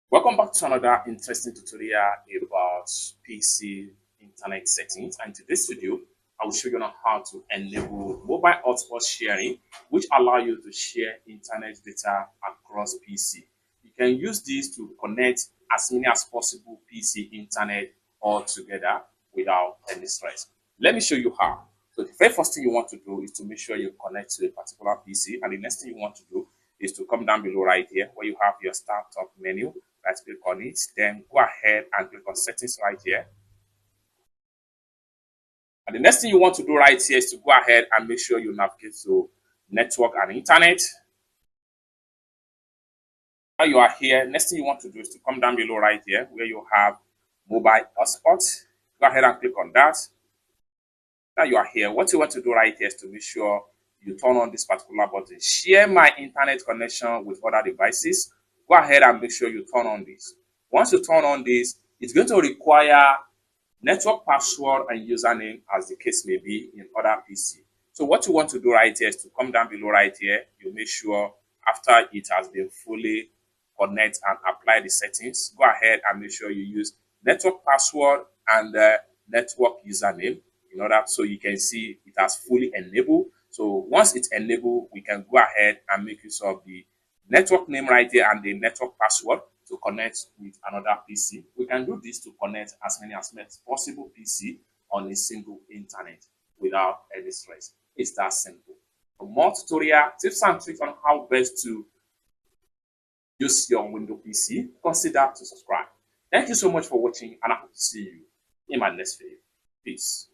Welcome back to another interesting tutorial about PC internet settings. And in today's video, I will show you on how to enable mobile hotspot sharing, which allow you to share internet data across PC. You can use this to connect as many as possible PC internet all together without any stress. Let me show you how. So the very first thing you want to do is to make sure you connect to a particular PC, and the next thing you want to do is to come down below right here where you have your startup menu. Right click on it, then go ahead and click on settings right here. And the next thing you want to do right here is to go ahead and make sure you navigate to network and internet. Now you are here, next thing you want to do is to come down below right here where you have mobile hotspot. Go ahead and click on that. Now you are here. What you want to do right here is to make sure you turn on this particular button. Share my internet connection with other devices. Go ahead and make sure you turn on this. Once you turn on this, it's going to require network password and username as the case may be in other PC. So what you want to do right here is to come down below right here. You make sure after it has been fully connect and apply the settings, go ahead and make sure you use network password and network username in order so you can see it has fully enabled. So once it's enabled, we can go ahead and make use of the network name right here and the network password to connect with another PC. We can do this to connect as many as possible PC on a single internet without any stress. It's that simple. For more tutorial tips and tricks on how best to use your Windows PC, consider to subscribe. Thank you so much for watching, and I hope to see you in my next video. Peace.